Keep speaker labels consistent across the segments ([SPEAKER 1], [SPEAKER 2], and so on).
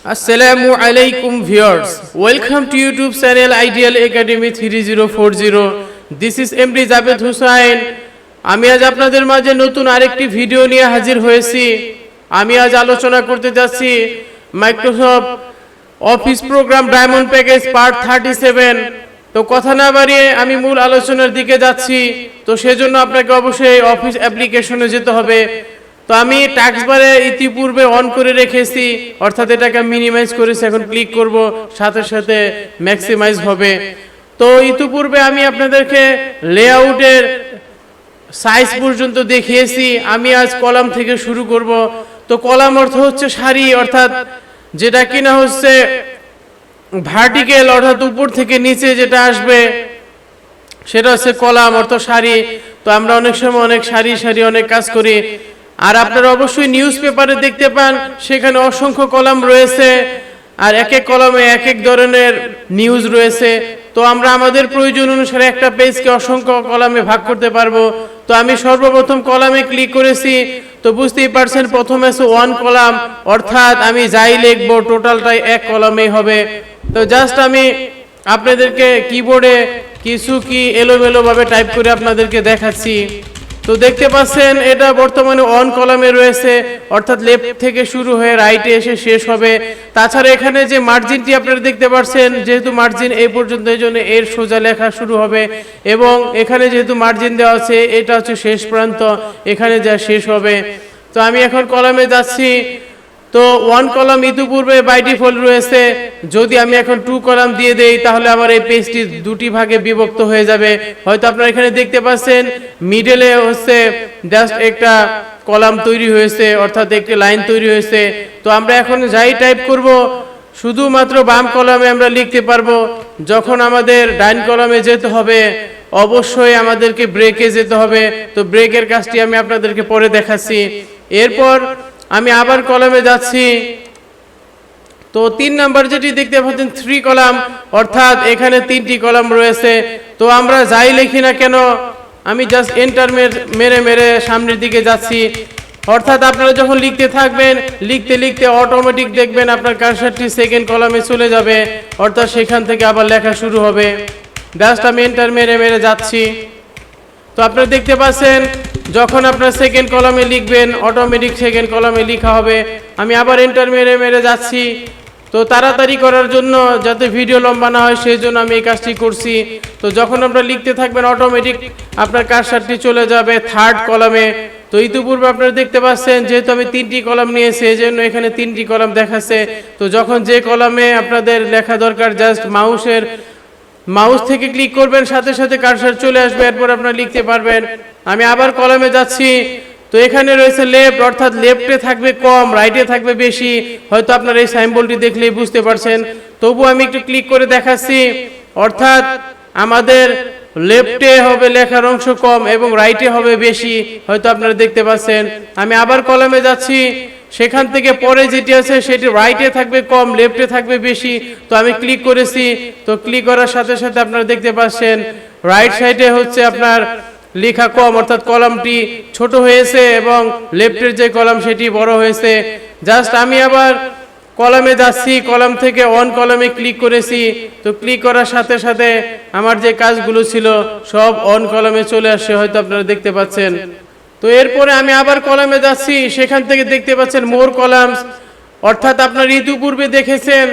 [SPEAKER 1] Assalamu alaikum viewers. Welcome to YouTube channel Ideal Academy 3040. This is MD Javed Hussain. আমি আজ আপনাদের মাঝে নতুন আরেকটি ভিডিও নিয়ে হাজির হয়েছি। আমি আজ আলোচনা করতে যাচ্ছি Microsoft Office program diamond package part 37। তো কথা না বাড়িয়ে আমি মূল আলোচনার দিকে যাচ্ছি। তো সেজন্য আপনাকে অবশ্যই অফিস অ্যাপ্লিকেশনে যেতে হবে। তো আমি টাস্ক বারে ইতিপূর্বে অন করে রেখেছি, অর্থাৎ এটাকে মিনিমাইজ করেছি। এখন ক্লিক করব, সাথে সাথে ম্যাক্সিমাইজ হবে। তো ইতিপূর্বে আমি আপনাদেরকে লেআউটের সাইজ পর্যন্ত দেখিয়েছি। আমি আজ কলাম থেকে শুরু করব। তো কলাম অর্থ হচ্ছে সারি, অর্থাৎ যেটা কিনা হচ্ছে ভার্টিক্যাল, অর্থাৎ উপর থেকে নিচে যেটা আসবে সেটা হচ্ছে কলাম অর্থ সারি। তো আমরা অনেক সময় অনেক সারি সারি অনেক কাজ করি। আর আপনারা অবশ্যই নিউজ পেপারে দেখতে পান, সেখানে অসংখ্য কলাম রয়েছে, আর এক এক কলামে এক এক ধরনের নিউজ রয়েছে। তো আমরা আমাদের প্রয়োজন অনুসারে একটা পেজকে অসংখ্য কলামে ভাগ করতে পারবো। তো আমি সর্বপ্রথম কলামে ক্লিক করেছি। তো বুঝতেই পারছেন প্রথমে আছে ওয়ান কলাম, অর্থাৎ আমি যাই লিখবো টোটালটাই এক কলামেই হবে। তো জাস্ট আমি আপনাদেরকে কিবোর্ডে কিছু কি এলোমেলো ভাবে টাইপ করে আপনাদেরকে দেখাচ্ছি। তো দেখতে পাচ্ছেন এটা বর্তমানে অন কলামে রয়েছে, অর্থাৎ লেফট থেকে শুরু হয়ে রাইটে এসে শেষ হবে। তাছাড়া এখানে যে মার্জিনটি আপনারা দেখতে পাচ্ছেন, যেহেতু মার্জিন এই পর্যন্ত, এই জন্য এর সোজা লেখা শুরু হবে, এবং এখানে যেহেতু মার্জিন দেওয়া আছে এটা হচ্ছে শেষ প্রান্ত, এখানে যা শেষ হবে। তো আমি এখন কলামে যাচ্ছি। তো ওয়ান কলাম ইতিপূর্বে বাই ডিফল্ট রয়েছে। যদি আমি এখন টু কলাম দিয়ে দেই তাহলে আমার এই পেজটি দুটি ভাগে বিভক্ত হয়ে যাবে। হয়তো আপনারা এখানে দেখতে পাচ্ছেন মিডলে হচ্ছে জাস্ট একটা কলাম তৈরি হয়েছে, অর্থাৎ একটি লাইন তৈরি হয়েছে। তো আমরা এখন যাই টাইপ করব শুধুমাত্র বাম কলামে আমরা লিখতে পারবো। যখন আমাদের ডাইন কলামে যেতে হবে অবশ্যই আমাদেরকে ব্রেকে যেতে হবে। তো ব্রেকের কাজটি আমি আপনাদেরকে পরে দেখাচ্ছি। এরপর আমি আবার কলামে যাচ্ছি। তো 3 নাম্বার যেটি দেখতে পাচ্ছেন থ্রি কলাম, অর্থাৎ এখানে 3টি কলাম রয়েছে। তো আমরা যাই লিখি না কেন আমি জাস্ট এন্টার মেরে মেরে সামনের দিকে যাচ্ছি। অর্থাৎ আপনারা যখন লিখতে থাকবেন, লিখতে লিখতে অটোমেটিক দেখবেন আপনার কার্সারটি সেকেন্ড কলামে চলে যাবে, অর্থাৎ সেখান থেকে আবার লেখা শুরু হবে। জাস্ট আমি এন্টার মেরে মেরে যাচ্ছি। তো আপনারা দেখতে পাচ্ছেন যখন আপনার সেকেন্ড কলামে লিখবেন অটোমেটিক সেকেন্ড কলামে লেখা হবে। আমি আবার এন্টার মেরে মেরে যাচ্ছি। তো তাড়াতাড়ি করার জন্য, যাতে ভিডিও লম্বা না হয় সেই জন্য আমি এই কাজটি করছি। তো যখন আপনারা লিখতে থাকবেন অটোমেটিক আপনার কার্সারটি চলে যাবে থার্ড কলামে। তো ইতিপূর্বে আপনারা দেখতে পাচ্ছেন যেহেতু আমি 3টি কলাম নিয়েছি এই জন্য এখানে 3টি কলাম দেখাচ্ছে। তো যখন যে কলামে আপনাদের লেখা দরকার জাস্ট মাউস থেকে ক্লিক করবেন, সাথে সাথে কার্সার চলে আসবে, এরপর আপনারা লিখতে পারবেন। আমি আবার কলামে যাচ্ছি। তো এখানে রয়েছে লেফট, অর্থাৎ লেফটে থাকবে কম, রাইটে থাকবে বেশি। হয়তো আপনারা এই সাইম্বলটি দেখলেই বুঝতে পারছেন। তবু আমি একটু ক্লিক করে দেখাচ্ছি, অর্থাৎ আমাদের লেফটে হবে লেখার অংশ কম এবং রাইটে হবে বেশি। হয়তো আপনারা দেখতে পাচ্ছেন। আমি আবার কলামে যাচ্ছি। সেখান থেকে পরে যেটি আছে সেটি রাইটে থাকবে কম, লেফটে থাকবে বেশি। তো আমি ক্লিক করেছি। তো ক্লিক করার সাথে সাথে আপনারা দেখতে পাচ্ছেন রাইট সাইডে হচ্ছে আপনার লেখা কম, অর্থাৎ কলামটি ছোট হয়েছে, এবং লেফটের যে কলাম সেটি বড় হয়েছে। জাস্ট আমি আবার কলামে যাচ্ছি, কলাম থেকে অন কলামে ক্লিক করেছি। তো ক্লিক করার সাথে সাথে আমার যে কাজগুলো ছিল সব অন কলামে চলে আসছে, হয়তো আপনারা দেখতে পাচ্ছেন। তো এরপরে আমি আবার কলামে যাচ্ছি। সেখান থেকে দেখতে পাচ্ছেন মোর কলামস, অর্থাৎ আপনার ইতিপূর্বে দেখেছেন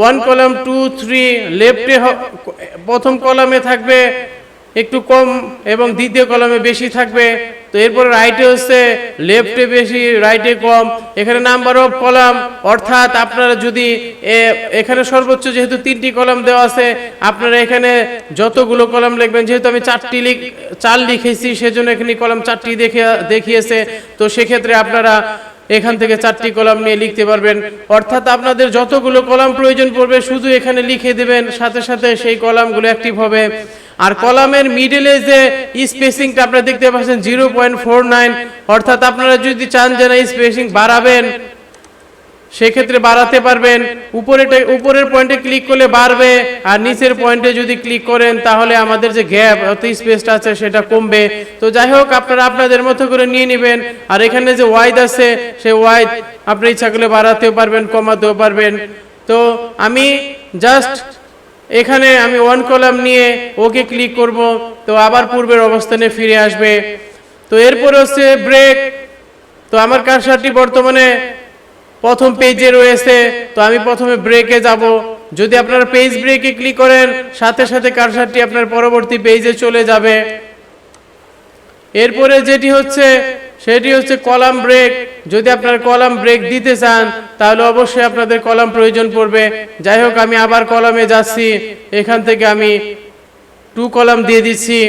[SPEAKER 1] 1 কলাম 2 3, লেফটে প্রথম কলামে থাকবে একটু কম এবং দ্বিতীয় কলামে বেশি থাকবে। তো এরপরে রাইটে হচ্ছে লেফটে বেশি, রাইটে কম। এখানে নাম্বার অফ কলাম, অর্থাৎ আপনারা যদি এখানে সর্বোচ্চ যেহেতু 3টি কলাম দেওয়া আছে, আপনারা এখানে যতগুলো কলাম লিখবেন, যেহেতু আমি 4 লিখেছি সেজন্য এখানে কলাম 4টি দেখিয়েছে। তো সেক্ষেত্রে আপনারা এখান থেকে 4টি কলাম নিয়ে লিখতে পারবেন। অর্থাৎ আপনাদের যতগুলো কলাম প্রয়োজন পড়বে শুধু এখানে লিখে দেবেন, সাথে সাথে সেই কলামগুলো অ্যাক্টিভ হবে। আর কলামের মিডলে যে স্পেসিংটা আপনারা দেখতে পাচ্ছেন 0.49, অর্থাৎ আপনারা যদি চান যে না স্পেসিং বাড়াবেন সেক্ষেত্রে বাড়াতে পারবেন। উপরের পয়েন্টে ক্লিক করলে বাড়বে, আর নিচের পয়েন্টে যদি ক্লিক করেন তাহলে আমাদের যে গ্যাপ অর্থাৎ স্পেসটা আছে সেটা কমবে। তো যাই হোক, আপনারা আপনাদের মতো করে নিয়ে নেবেন। আর এখানে যে ওয়াইড আছে সেই ওয়াইড আপনি ইচ্ছা করলে বাড়াতেও পারবেন, কমাতেও পারবেন। তো আমি জাস্ট এখানে আমি 1 কলাম নিয়ে ওকে ক্লিক করব, তো আবার পূর্বের অবস্থানে ফিরে আসবে। তো এরপরে হচ্ছে ব্রেক। তো আমার কার্সারটি বর্তমানে প্রথম পেজে রয়েছে, তো আমি প্রথমে ব্রেকে যাব। যদি আপনারা পেজ ব্রেকে ক্লিক করেন সাথে সাথে কার্সারটি আপনার পরবর্তী পেজে চলে যাবে। এরপরে সেটি হচ্ছে কলাম ব্রেক। যদি আপনারা কলাম ব্রেক দিতে চান তাহলে অবশ্যই আপনাদের কলাম প্রয়োজন পড়বে। যাই হোক, আমি আবার কলামে যাচ্ছি, এখান থেকে আমি 2 কলাম দিয়ে দিচ্ছি।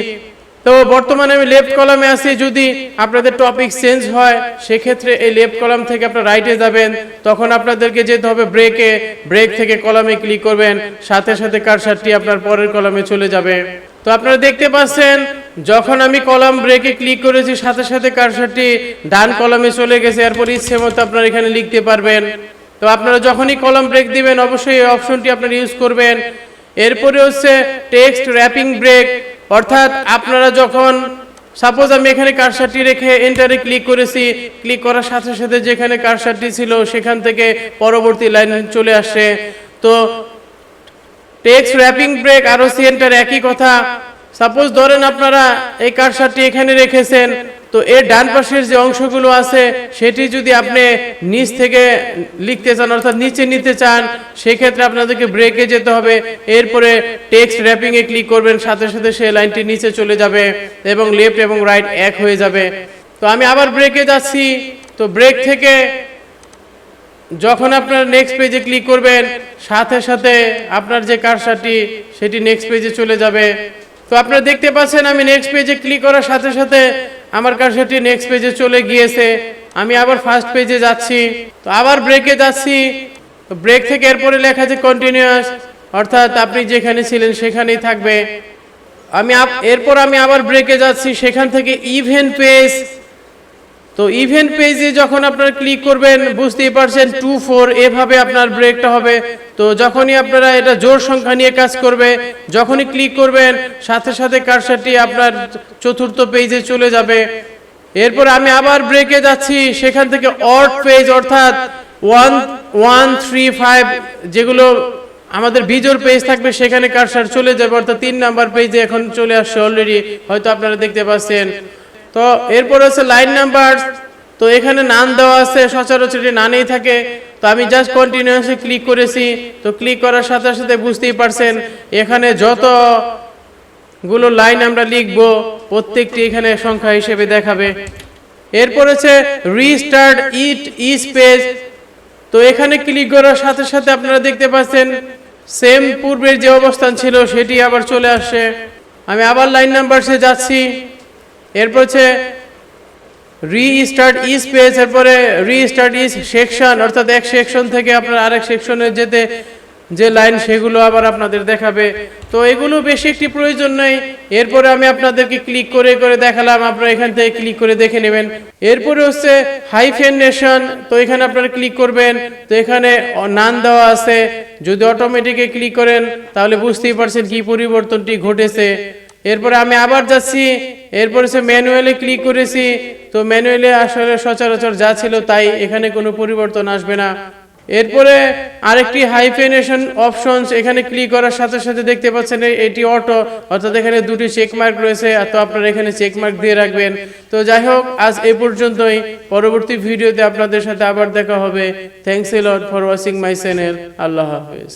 [SPEAKER 1] তো বর্তমানে আমি লেফট কলামে আছি। যদি আপনাদের টপিক চেঞ্জ হয় সেক্ষেত্রে এই লেফট কলাম থেকে আপনারা রাইটে যাবেন, তখন আপনাদেরকে যেতে হবে ব্রেকে। ব্রেক থেকে কলামে ক্লিক করবেন, সাথে সাথে কার্সারটি আপনার পরের কলামে চলে যাবে। তো আপনারা দেখতে পাচ্ছেন যখন আমি কলাম ব্রেকে ক্লিক করেছি সাথে সাথে কার্সারটি ডান কলামে চলে গেছে। এরপর ইচ্ছে মতো আপনারা এখানে লিখতে পারবেন। তো আপনারা যখনই কলাম ব্রেক দিবেন অবশ্যই এই অপশনটি আপনারা ইউজ করবেন। এরপরে হচ্ছে টেক্সট র্যাপিং ব্রেক, অর্থাৎ আপনারা যখন সাপোজ আমি এখানে কার্সারটি রেখে এন্টারে ক্লিক করেছি, ক্লিক করার সাথে সাথে যেখানে কার্সারটি ছিল সেখান থেকে পরবর্তী লাইন চলে আসে। তো টেক্সট র্যাপিং ব্রেক আর এন্টার একই কথা। সাপোজ ধরেন আপনারা এই কার্সারটি এখানে রেখেছেন, তো এর ডান পাশের যে অংশগুলো আছে সেটি যদি আপনি নিচ থেকে লিখতে চান অর্থাৎ নিচে নিতে চান সেক্ষেত্রে আপনাদেরকে ব্রেকে যেতে হবে। এরপরে টেক্সট র্যাপিং এ ক্লিক করবেন, সাথে সাথে সেই লাইনটি নিচে চলে যাবে এবং লেফট এবং রাইট এক হয়ে যাবে। তো আমি আবার ব্রেকে যাচ্ছি। তো ব্রেক থেকে যখন আপনার নেক্সট পেজে ক্লিক করবেন সাথে সাথে আপনার যে কার্সারটি সেটি নেক্সট পেজে চলে যাবে। তো আপনারা দেখতে পাচ্ছেন আমি নেক্সট পেজে ক্লিক করার সাথে সাথে আমার কার্সারটি নেক্সট পেজে চলে গিয়েছে। আমি আবার ফার্স্ট পেজে যাচ্ছি, তো আবার ব্রেকে যাচ্ছি। তো ব্রেক থেকে এরপরে লেখা আছে কন্টিনিউয়াস, অর্থাৎ আপনি যেখানে ছিলেন সেখানেই থাকবে। এরপর আমি আবার ব্রেকে যাচ্ছি, সেখান থেকে ইভেন্ট পেজ। তো ইভেন্ট পেজে যখন আপনারা ক্লিক করবেন বুঝতেই পারছেন 2 4 এভাবে আপনার ব্রেকটা হবে। তো যখনই আপনারা এটা জোড় সংখ্যা নিয়ে কাজ করবে, যখনই ক্লিক করবেন সাথে সাথে কার্সারটি আপনার চতুর্থ পেজে চলে যাবে। এরপর আমি আবার ব্রেকে যাচ্ছি, সেখান থেকে অড পেজ অর্থাৎ 1 1 3 5 যেগুলো আমাদের বিজোড় পেজ থাকবে সেখানে কার্সার চলে যাবে, অর্থাৎ 3 নাম্বার পেজে এখন চলে আসছে অলরেডি, হয়তো আপনারা দেখতে পাচ্ছেন। তো এরপর হচ্ছে লাইন নাম্বার। তো এখানে নান দেওয়া আছে, সচরাচর এটি নানেই থাকে। তো আমি জাস্ট কন্টিনিউয়াসে ক্লিক করেছি। তো ক্লিক করার সাথে সাথে বুঝতেই পারছেন এখানে যতগুলো লাইন আমরা লিখব প্রত্যেকটি এখানে সংখ্যা হিসেবে দেখাবে। এরপর হচ্ছে রিস্টার্ট ইচ পেজ। তো এখানে ক্লিক করার সাথে সাথে আপনারা দেখতে পাচ্ছেন সেম পূর্বের যে অবস্থান ছিল সেটি আবার চলে আসছে। আমি আবার লাইন নাম্বারসে যাচ্ছি। এরপর হচ্ছে রিস্টার্ট ইচ পেজ, এরপরে রিস্টার্ট ইচ সেকশন, অর্থাৎ এক সেকশন থেকে আপনার আরেক সেকশনে যেতে যে লাইন সেগুলো আবার আপনাদের দেখাবে। তো এগুলো বেশি একটি প্রয়োজন নেই। এরপরে আমি আপনাদেরকে ক্লিক করে করে দেখালাম, আপনারা এখান থেকে ক্লিক করে দেখে নেবেন। এরপরে হচ্ছে হাইফেনেশন। তো এখানে আপনারা ক্লিক করবেন, তো এখানে নান দেওয়া আছে। যদি অটোমেটিকে ক্লিক করেন তাহলে বুঝতেই পারছেন কি পরিবর্তনটি ঘটেছে। এরপরে আমি আবার যাচ্ছি, এরপরে সে ম্যানুয়ালি ক্লিক করেছি। তো ম্যানুয়ালি আসলে সচরাচর যা ছিল তাই, এখানে কোনো পরিবর্তন আসবে না। এরপরে আরেকটি হাইফেনেশন অপশনস, এখানে ক্লিক করার সাথে সাথে দেখতে পাচ্ছেন এটি অটো, অর্থাৎ এখানে দুটি চেক মার্ক রয়েছে, তো আপনারা এখানে চেক মার্ক দিয়ে রাখবেন। তো যাই হোক, আজ এই পর্যন্তই। পরবর্তী ভিডিওতে আপনাদের সাথে আবার দেখা হবে। Thanks a lot for watching my channel. আল্লাহ হাফেজ।